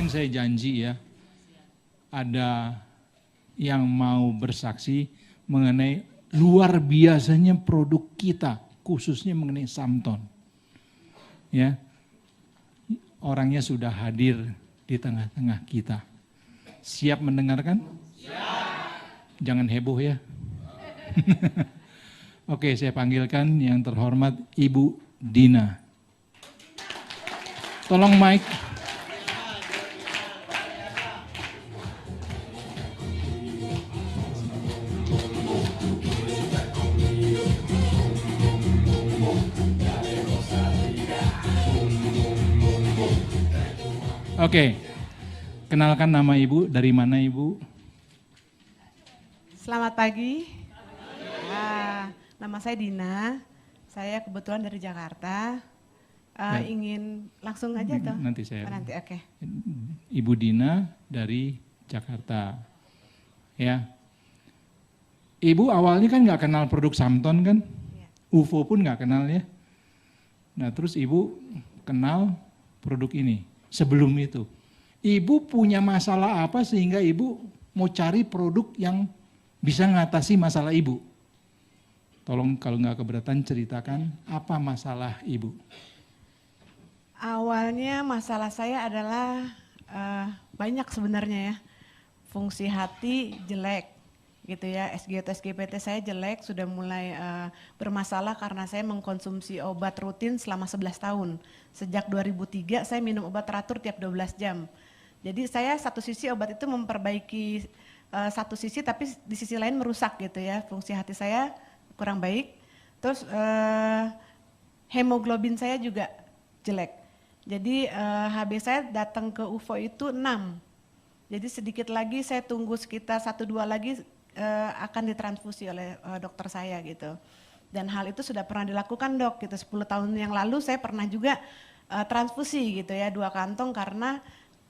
sekarang saya janji ya, ada yang mau bersaksi mengenai luar biasanya produk kita, khususnya mengenai Samton. Ya, orangnya sudah hadir di tengah-tengah kita. Siap mendengarkan? Siap. Jangan heboh ya. Oke, saya panggilkan yang terhormat Ibu Dina. Tolong mic. Oke, kenalkan nama Ibu, dari mana Ibu? Selamat pagi. Nama saya Dina, saya kebetulan dari Jakarta. Ingin langsung aja toh? Nanti saya. Nanti, oke. Ibu Dina dari Jakarta. Ya. Ibu awalnya kan nggak kenal produk Samton kan? Ya. UFO pun nggak kenal ya. Nah terus Ibu kenal produk ini. Sebelum itu, Ibu punya masalah apa sehingga Ibu mau cari produk yang bisa mengatasi masalah Ibu? Tolong kalau nggak keberatan ceritakan apa masalah Ibu. Awalnya masalah saya adalah banyak sebenarnya ya. Fungsi hati jelek gitu ya, SGT, SGPT saya jelek, sudah mulai bermasalah karena saya mengkonsumsi obat rutin selama 11 tahun. Sejak 2003 saya minum obat teratur tiap 12 jam. Jadi saya satu sisi obat itu memperbaiki satu sisi, tapi di sisi lain merusak gitu ya, fungsi hati saya kurang baik. Terus hemoglobin saya juga jelek. Jadi HB saya datang ke UFO itu 6. Jadi sedikit lagi saya tunggu sekitar 1-2 lagi akan ditransfusi oleh dokter saya gitu. Dan hal itu sudah pernah dilakukan dok gitu, 10 tahun yang lalu saya pernah juga transfusi gitu ya, 2 kantong karena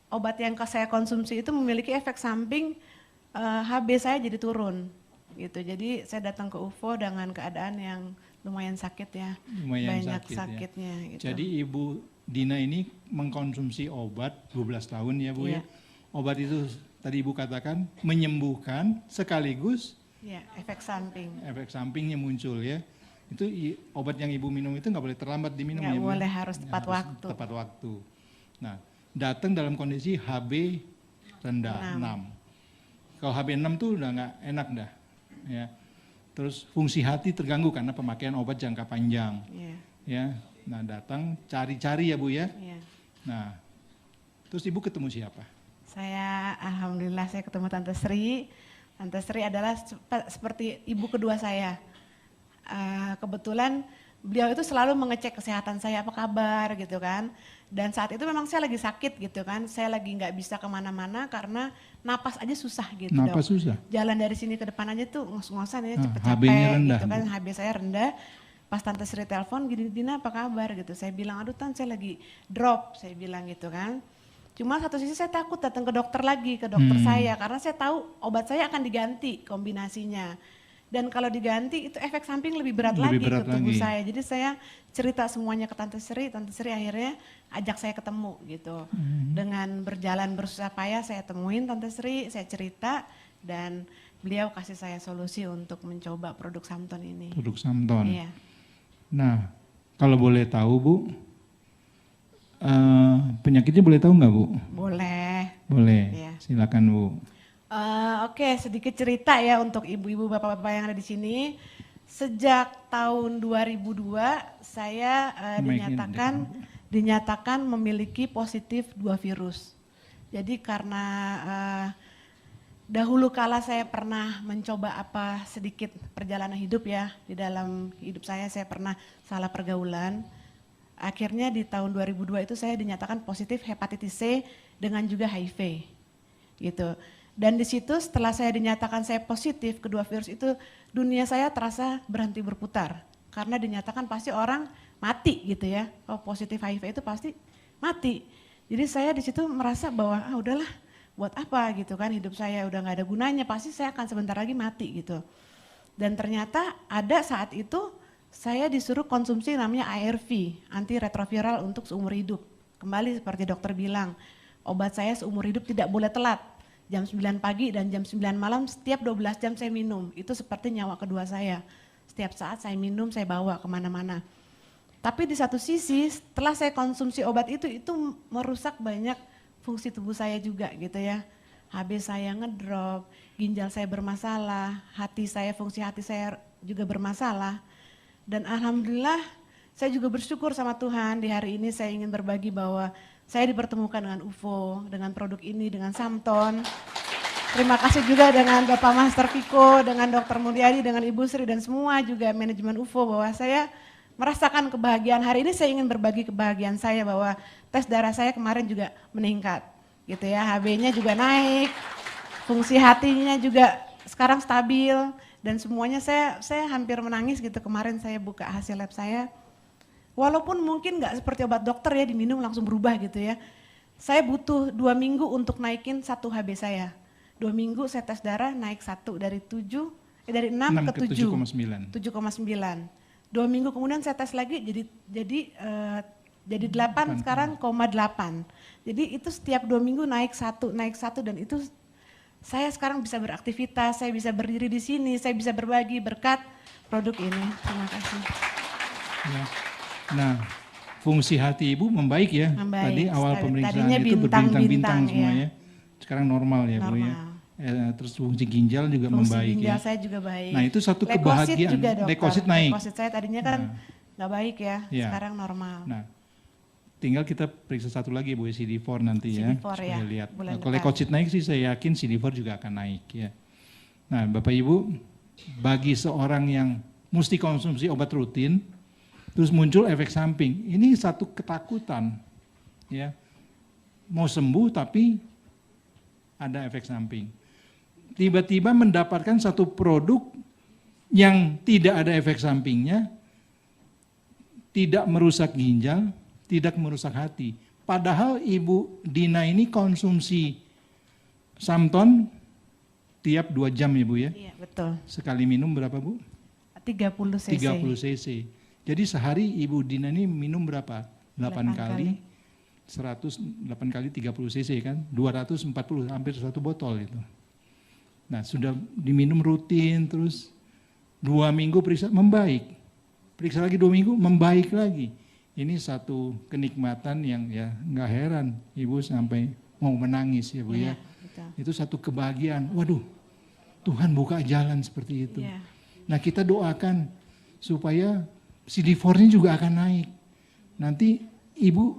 obat yang saya konsumsi itu memiliki efek samping HB saya jadi turun gitu. Jadi saya datang ke UFO dengan keadaan yang lumayan sakit ya, Lumayan banyak sakit, sakitnya ya. gitu. Jadi Ibu Dina ini mengkonsumsi obat 12 tahun ya Bu ya. Obat itu tadi Ibu katakan menyembuhkan sekaligus ya, efek samping. Efek sampingnya muncul ya. Itu obat yang Ibu minum itu nggak boleh terlambat diminum ya. Nggak boleh, harus tepat waktu. Tepat waktu. Nah, datang dalam kondisi HB rendah 6. Kalau HB 6 tuh udah nggak enak dah. Ya. Terus fungsi hati terganggu karena pemakaian obat jangka panjang. Ya. Nah, datang cari-cari ya Bu ya. Nah, terus Ibu ketemu siapa? Saya alhamdulillah saya ketemu Tante Sri. Tante Sri adalah seperti ibu kedua saya. Kebetulan beliau itu selalu mengecek kesehatan saya, apa kabar gitu kan. Dan saat itu memang saya lagi sakit gitu kan. Saya lagi nggak bisa kemana-mana karena napas aja susah gitu. Napas susah? Jalan dari sini ke depan aja tuh ngos-ngosan ya, cepet-cepet HB-nya rendah, gitu kan. HB saya rendah. Pas Tante Sri telepon, gini Dina apa kabar gitu. Saya bilang aduh Tan saya lagi drop, saya bilang gitu kan. Cuma satu sisi saya takut datang ke dokter lagi, ke dokter saya. Karena saya tahu obat saya akan diganti kombinasinya. Dan kalau diganti itu efek samping lebih berat lagi ke tubuh saya. Jadi saya cerita semuanya ke Tante Sri akhirnya ajak saya ketemu gitu. Dengan berjalan bersusah payah saya temuin Tante Sri, saya cerita dan beliau kasih saya solusi untuk mencoba produk Samton ini. Produk Samton. Iya. Nah, kalau boleh tahu Bu, penyakitnya boleh tahu nggak Bu? Boleh. Boleh, Iya. Silakan Bu. Oke, sedikit cerita ya untuk ibu-ibu bapak-bapak yang ada di sini. Sejak tahun 2002 saya dinyatakan memiliki positif 2 virus. Jadi karena dahulu kala saya pernah mencoba sedikit perjalanan hidup ya. Di dalam hidup saya pernah salah pergaulan. Akhirnya di tahun 2002 itu saya dinyatakan positif hepatitis C dengan juga HIV gitu. Dan di situ setelah saya dinyatakan saya positif kedua virus itu, dunia saya terasa berhenti berputar. Karena dinyatakan pasti orang mati gitu ya. Oh positif HIV itu pasti mati. Jadi saya di situ merasa bahwa udahlah buat apa gitu kan, hidup saya udah gak ada gunanya, pasti saya akan sebentar lagi mati gitu. Dan ternyata ada saat itu saya disuruh konsumsi namanya ARV, antiretroviral untuk seumur hidup. Kembali seperti dokter bilang, obat saya seumur hidup tidak boleh telat. Jam 9 pagi dan jam 9 malam setiap 12 jam saya minum. Itu seperti nyawa kedua saya. Setiap saat saya minum, saya bawa kemana-mana. Tapi di satu sisi setelah saya konsumsi obat itu merusak banyak fungsi tubuh saya juga gitu ya. HB saya ngedrop, ginjal saya bermasalah, hati saya, fungsi hati saya juga bermasalah. Dan alhamdulillah saya juga bersyukur sama Tuhan, di hari ini saya ingin berbagi bahwa saya dipertemukan dengan UFO, dengan produk ini, dengan Samton. Terima kasih juga dengan Bapak Master Viko, dengan Dr. Mulyadi, dengan Ibu Sri dan semua juga manajemen UFO bahwa saya merasakan kebahagiaan. Hari ini saya ingin berbagi kebahagiaan saya bahwa tes darah saya kemarin juga meningkat. Gitu ya, HB-nya juga naik, fungsi hatinya juga sekarang stabil dan semuanya saya hampir menangis gitu kemarin saya buka hasil lab saya. Walaupun mungkin nggak seperti obat dokter ya diminum langsung berubah gitu ya. Saya butuh 2 minggu untuk naikin 1 HB saya. 2 minggu saya tes darah naik 1 dari 6 ke 7,9. 2 minggu kemudian saya tes lagi jadi 8 sekarang 0,8. Jadi itu setiap 2 minggu naik 1 dan itu saya sekarang bisa beraktivitas, saya bisa berdiri di sini, saya bisa berbagi berkat produk ini. Terima kasih. Ya. Nah, fungsi hati Ibu membaik ya. Membaik. Tadi awal pemeriksaan Tadinya itu berbintang-bintang ya. semuanya. Sekarang normal ya Bu ya. Terus fungsi ginjal juga fungsi membaik ginjal ya. saya juga baik. Nah, itu satu Leukosit kebahagiaan. juga, dokter. Leukosit naik. Leukosit saya tadinya kan nggak baik ya, sekarang normal. Nah, tinggal kita periksa satu lagi Bu, CD4 nanti ya. CD4 supaya ya, lihat. bulan Kalau depan. leukosit naik sih saya yakin CD4 juga akan naik ya. Nah, Bapak Ibu, bagi seorang yang mesti konsumsi obat rutin, terus muncul efek samping, ini satu ketakutan ya. Mau sembuh tapi ada efek samping. Tiba-tiba mendapatkan satu produk yang tidak ada efek sampingnya, tidak merusak ginjal, tidak merusak hati. Padahal Ibu Dina ini konsumsi Samton tiap 2 jam ya Bu ya? Iya betul. Sekali minum berapa Bu? 30 cc. 30 cc. Jadi sehari Ibu Dina ini minum berapa? 8 kali. 8 kali 30 cc kan? 240, hampir 1 botol itu. Nah sudah diminum rutin terus 2 minggu periksa membaik. Periksa lagi 2 minggu membaik lagi. Ini satu kenikmatan yang ya nggak heran Ibu sampai mau menangis ya Bu ya. Betul. Itu satu kebahagiaan. Waduh, Tuhan buka jalan seperti itu. Iya. Nah kita doakan supaya CD4-nya juga akan naik. Nanti Ibu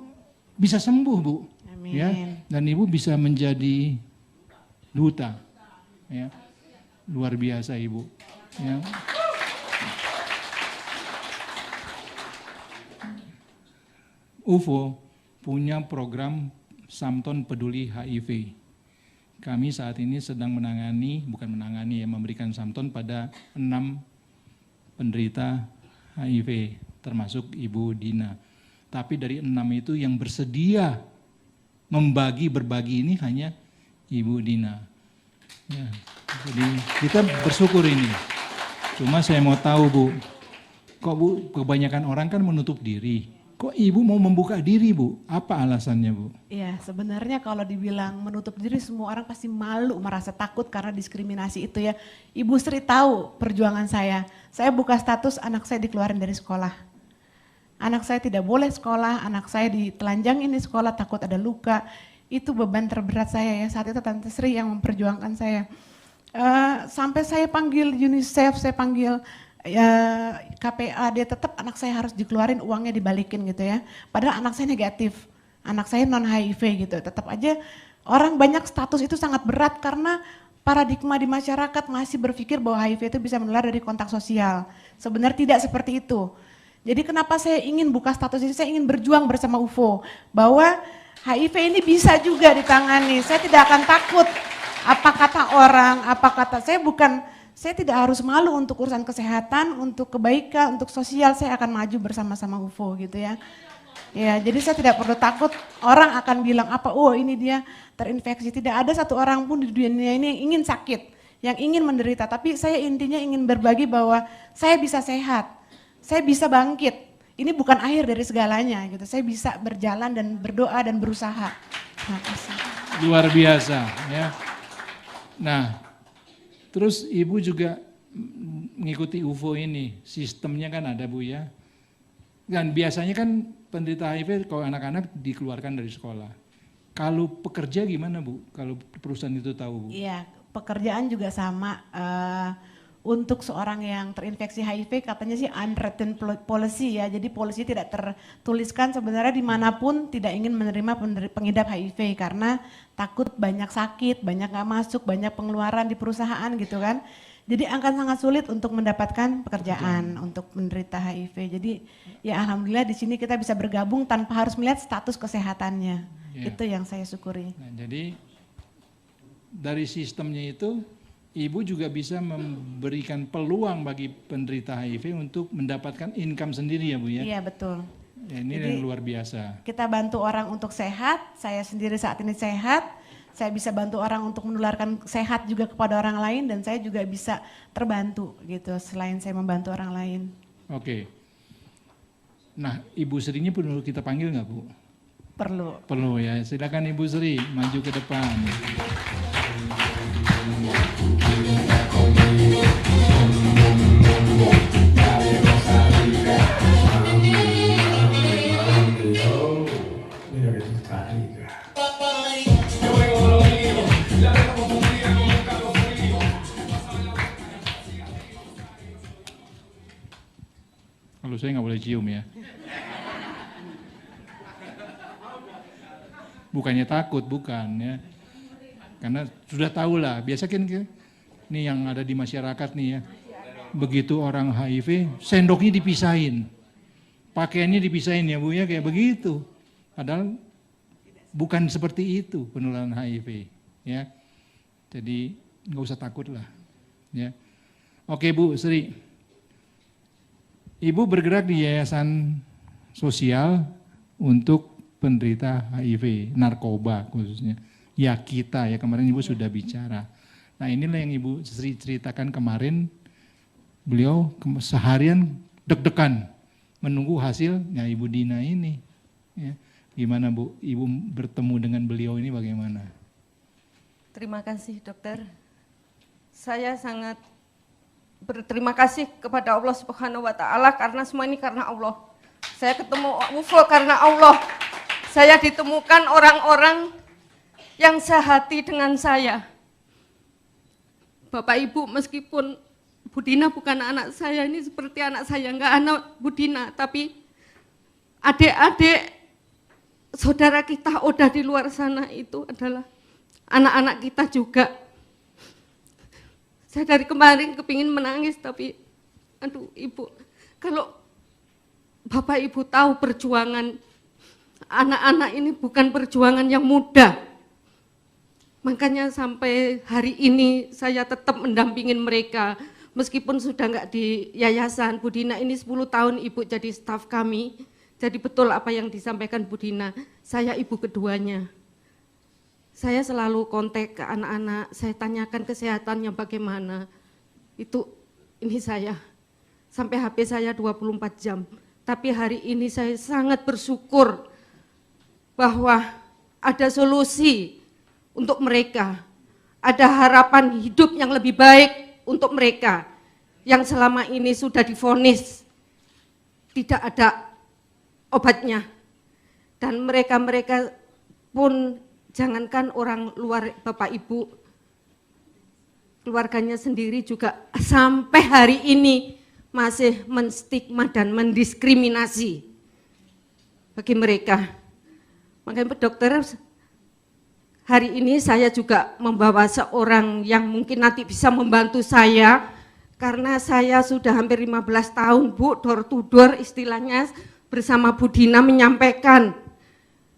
bisa sembuh Bu. Amin. Ya, dan Ibu bisa menjadi duta. Ya, luar biasa Ibu. Ya. UFO punya program Samton Peduli HIV. Kami saat ini sedang memberikan Samton pada 6 penderita HIV, termasuk Ibu Dina. Tapi dari 6 itu yang bersedia berbagi ini hanya Ibu Dina. Ya, jadi kita bersyukur ini. Cuma saya mau tahu Bu, kok Bu kebanyakan orang kan menutup diri. Kok Ibu mau membuka diri Bu? Apa alasannya Bu? Iya, sebenarnya kalau dibilang menutup diri semua orang pasti malu, merasa takut karena diskriminasi itu ya. Ibu Sri tahu perjuangan saya. Saya buka status anak saya dikeluarin dari sekolah. Anak saya tidak boleh sekolah, anak saya ditelanjangin di sekolah takut ada luka. Itu beban terberat saya ya. Saat itu Tante Sri yang memperjuangkan saya. Sampai saya panggil UNICEF, saya panggil KPA, dia tetap anak saya harus dikeluarin, uangnya dibalikin gitu ya. Padahal anak saya negatif, anak saya non HIV gitu. Tetap aja orang banyak status itu sangat berat karena paradigma di masyarakat masih berpikir bahwa HIV itu bisa menular dari kontak sosial. Sebenarnya tidak seperti itu. Jadi kenapa saya ingin buka status ini, saya ingin berjuang bersama UFO. Bahwa HIV ini bisa juga ditangani, saya tidak akan takut apa kata orang, apa kata saya tidak harus malu untuk urusan kesehatan, untuk kebaikan, untuk sosial, saya akan maju bersama-sama UFO gitu ya. Ya, jadi saya tidak perlu takut orang akan bilang apa, oh ini dia terinfeksi. Tidak ada satu orang pun di dunia ini yang ingin sakit, yang ingin menderita. Tapi saya intinya ingin berbagi bahwa saya bisa sehat, saya bisa bangkit. Ini bukan akhir dari segalanya gitu, saya bisa berjalan dan berdoa dan berusaha. Makasih. Luar biasa ya. Nah, terus Ibu juga mengikuti UFO ini, sistemnya kan ada Bu ya. Dan biasanya kan penderita HIV kalau anak-anak dikeluarkan dari sekolah. Kalau pekerja gimana Bu? Kalau perusahaan itu tahu Bu? Iya, pekerjaan juga sama. Untuk seorang yang terinfeksi HIV katanya sih unwritten policy ya, jadi polisi tidak tertuliskan sebenarnya dimanapun tidak ingin menerima pengidap HIV karena takut banyak sakit, banyak nggak masuk, banyak pengeluaran di perusahaan gitu kan. Jadi akan sangat sulit untuk mendapatkan pekerjaan untuk penderita HIV. Jadi ya alhamdulillah di sini kita bisa bergabung tanpa harus melihat status kesehatannya. Ya. Itu yang saya syukuri. Nah, jadi dari sistemnya itu Ibu juga bisa memberikan peluang bagi penderita HIV untuk mendapatkan income sendiri ya Bu ya? Iya betul. Ya, ini Jadi, yang luar biasa. Kita bantu orang untuk sehat, saya sendiri saat ini sehat, saya bisa bantu orang untuk menularkan sehat juga kepada orang lain dan saya juga bisa terbantu gitu selain saya membantu orang lain. Oke. Nah, Ibu Srinya perlu kita panggil nggak Bu? Perlu. Perlu ya, silakan Ibu Sri maju ke depan. Kalau saya nggak boleh cium ya. Bukannya takut, bukan ya. Karena sudah tahu lah, biasa kan nih yang ada di masyarakat nih ya. Begitu orang HIV, sendoknya dipisahin. Pakaiannya dipisahin ya Bu ya, kayak begitu. Padahal bukan seperti itu penularan HIV ya. Jadi nggak usah takut lah ya. Oke Bu Sri, Ibu bergerak di yayasan sosial untuk penderita HIV, narkoba khususnya. Ya kita ya, kemarin Ibu sudah bicara. Nah inilah yang Ibu Sri ceritakan kemarin, beliau seharian deg-degan menunggu hasilnya Ibu Dina ini. Ya. Gimana Bu, Ibu bertemu dengan beliau ini bagaimana? Terima kasih dokter. Saya sangat berterima kasih kepada Allah Subhanahu wa Ta'ala karena semua ini karena Allah. Saya ketemu UFO karena Allah. Saya ditemukan orang-orang yang sehati dengan saya. Bapak Ibu, meskipun Bu Dina bukan anak saya, ini seperti anak saya, enggak anak Bu Dina, tapi adik-adik saudara kita udah di luar sana itu adalah anak-anak kita juga. Saya dari kemarin kepingin menangis, tapi aduh Ibu, kalau Bapak Ibu tahu perjuangan anak-anak ini bukan perjuangan yang mudah. Makanya sampai hari ini saya tetap mendampingin mereka. Meskipun sudah enggak di yayasan, Bu Dina ini 10 tahun Ibu jadi staf kami. Jadi betul apa yang disampaikan Bu Dina, saya ibu keduanya. Saya selalu kontak ke anak-anak, saya tanyakan kesehatannya bagaimana. Ini saya, sampai HP saya 24 jam. Tapi hari ini saya sangat bersyukur bahwa ada solusi untuk mereka. Ada harapan hidup yang lebih baik untuk mereka yang selama ini sudah divonis tidak ada obatnya. Dan mereka-mereka pun jangankan orang luar Bapak Ibu, keluarganya sendiri juga sampai hari ini masih menstigma dan mendiskriminasi bagi mereka. Makanya dokter, hari ini saya juga membawa seorang yang mungkin nanti bisa membantu saya, karena saya sudah hampir 15 tahun Bu, door to door istilahnya, bersama Bu Dina menyampaikan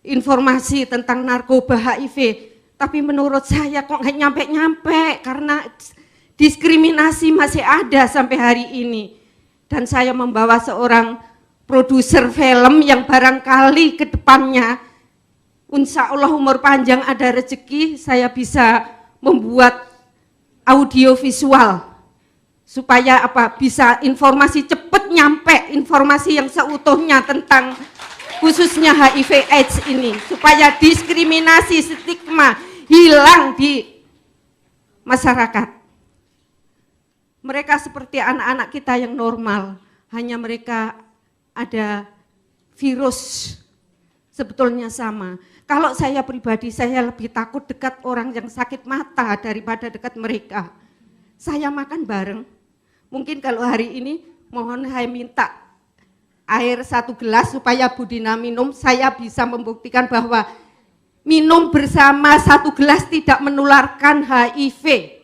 informasi tentang narkoba HIV, tapi menurut saya kok nggak nyampe-nyampe karena diskriminasi masih ada sampai hari ini. Dan saya membawa seorang produser film yang barangkali ke depannya, insya Allah umur panjang ada rezeki, saya bisa membuat audio visual supaya bisa informasi cepat nyampe, informasi yang seutuhnya tentang khususnya HIV AIDS ini, supaya diskriminasi, stigma hilang di masyarakat. Mereka seperti anak-anak kita yang normal, hanya mereka ada virus, sebetulnya sama. Kalau saya pribadi, saya lebih takut dekat orang yang sakit mata daripada dekat mereka. Saya makan bareng, mungkin kalau hari ini mohon saya minta air 1 gelas supaya Bu Dina minum, saya bisa membuktikan bahwa minum bersama 1 gelas tidak menularkan HIV.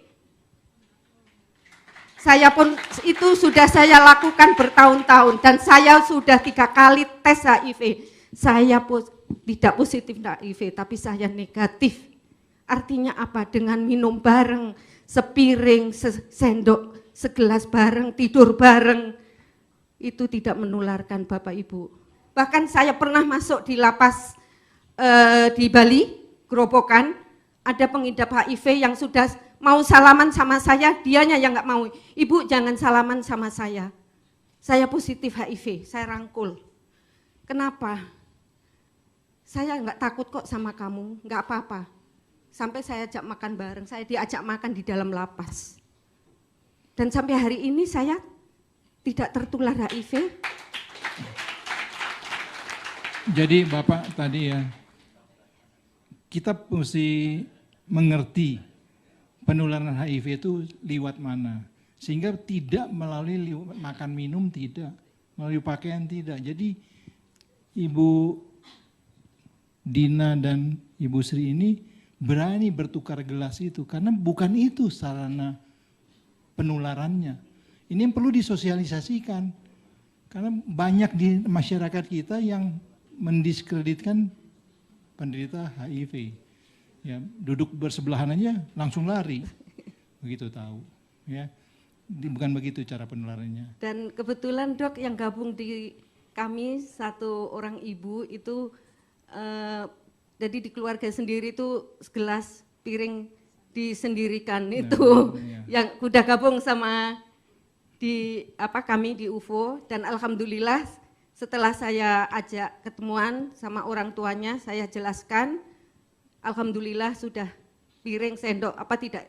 Saya pun itu sudah saya lakukan bertahun-tahun dan saya sudah 3 kali tes HIV. Saya tidak positif HIV, tapi saya negatif. Artinya apa? Dengan minum bareng, sepiring, sendok, segelas bareng, tidur bareng, itu tidak menularkan Bapak Ibu. Bahkan saya pernah masuk di lapas di Bali, Gerobokan, ada pengidap HIV yang sudah mau salaman sama saya, dianya yang nggak mau. Ibu jangan salaman sama saya positif HIV, saya rangkul. Kenapa? Saya nggak takut kok sama kamu, nggak apa-apa. Sampai saya ajak makan bareng, saya diajak makan di dalam lapas. Dan sampai hari ini saya tidak tertular HIV. Jadi Bapak tadi ya, kita mesti mengerti penularan HIV itu lewat mana. Sehingga tidak melalui makan minum, tidak. Melalui pakaian, tidak. Jadi Ibu Dina dan Ibu Sri ini berani bertukar gelas itu. Karena bukan itu sarana penularannya. Ini yang perlu disosialisasikan. Karena banyak di masyarakat kita yang mendiskreditkan penderita HIV. Ya, duduk bersebelahan aja langsung lari. Begitu tahu. Ya. Bukan begitu cara penularannya. Dan kebetulan Dok yang gabung di kami 1 orang ibu itu jadi di keluarga sendiri itu segelas piring disendirikan itu yang udah gabung sama kami di UFO. Dan alhamdulillah setelah saya ajak ketemuan sama orang tuanya, saya jelaskan, alhamdulillah sudah piring sendok tidak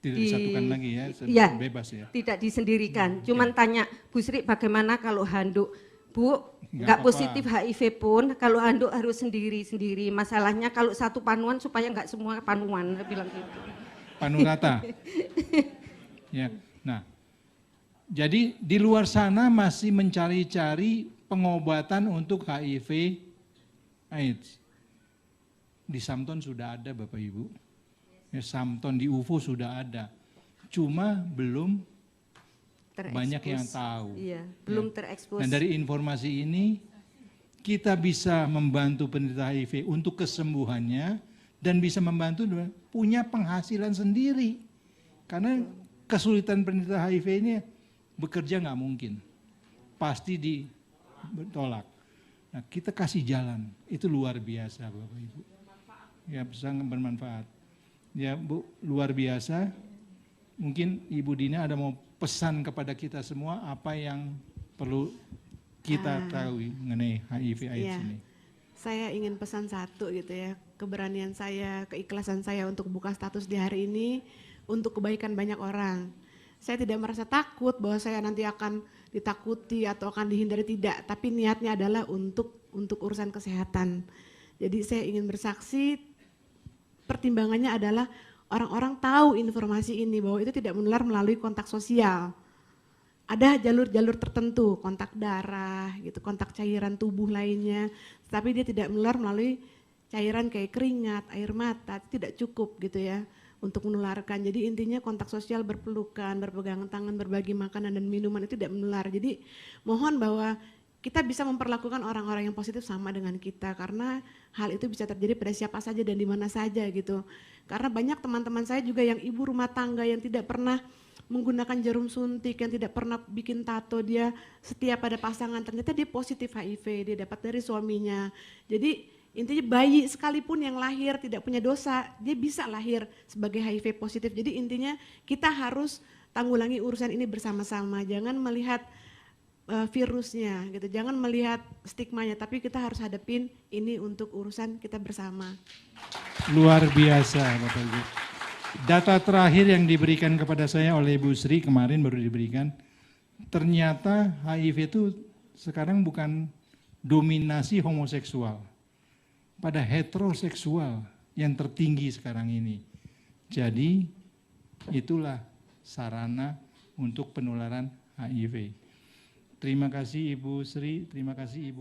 disatukan lagi ya, bebas ya. Tidak disendirikan. Cuman tanya Bu Sri bagaimana kalau handuk? Bu, nggak positif HIV pun kalau handuk harus sendiri-sendiri. Masalahnya kalau 1 panuan supaya nggak semua panuan, saya bilang gitu. Panu rata. Ya. Nah, jadi di luar sana masih mencari-cari pengobatan untuk HIV AIDS. Di Samton sudah ada Bapak Ibu. Ya, Samton di UFO sudah ada. Cuma belum banyak yang tahu. Iya, belum terekspos. Dan dari informasi ini kita bisa membantu penderita HIV untuk kesembuhannya dan bisa membantu punya penghasilan sendiri. Karena kesulitan penderita HIV ini bekerja nggak mungkin, pasti ditolak. Nah, kita kasih jalan, itu luar biasa Bapak Ibu. Ya, sangat bermanfaat. Ya Bu, luar biasa. Mungkin Ibu Dina ada mau pesan kepada kita semua apa yang perlu kita tahu mengenai HIV AIDS ini. Saya ingin pesan satu gitu ya, keberanian saya, keikhlasan saya untuk buka status di hari ini untuk kebaikan banyak orang. Saya tidak merasa takut bahwa saya nanti akan ditakuti atau akan dihindari, tidak, tapi niatnya adalah untuk urusan kesehatan. Jadi saya ingin bersaksi, pertimbangannya adalah orang-orang tahu informasi ini bahwa itu tidak menular melalui kontak sosial. Ada jalur-jalur tertentu, kontak darah, gitu, kontak cairan tubuh lainnya, tapi dia tidak menular melalui cairan kayak keringat, air mata, tidak cukup gitu ya untuk menularkan. Jadi intinya kontak sosial, berpelukan, berpegangan tangan, berbagi makanan dan minuman itu tidak menular. Jadi mohon bahwa kita bisa memperlakukan orang-orang yang positif sama dengan kita, karena hal itu bisa terjadi pada siapa saja dan di mana saja gitu. Karena banyak teman-teman saya juga yang ibu rumah tangga yang tidak pernah menggunakan jarum suntik, yang tidak pernah bikin tato, dia setia pada pasangan, ternyata dia positif HIV, dia dapat dari suaminya. Jadi intinya bayi sekalipun yang lahir tidak punya dosa, dia bisa lahir sebagai HIV positif. Jadi intinya kita harus tanggulangi urusan ini bersama-sama, jangan melihat virusnya gitu. Jangan melihat stigmanya, tapi kita harus hadapin ini untuk urusan kita bersama. Luar biasa Bapak Ibu. Data terakhir yang diberikan kepada saya oleh Ibu Sri kemarin baru diberikan, ternyata HIV itu sekarang bukan dominasi homoseksual, pada heteroseksual yang tertinggi sekarang ini. Jadi itulah sarana untuk penularan HIV. Terima kasih Ibu Sri, terima kasih Ibu.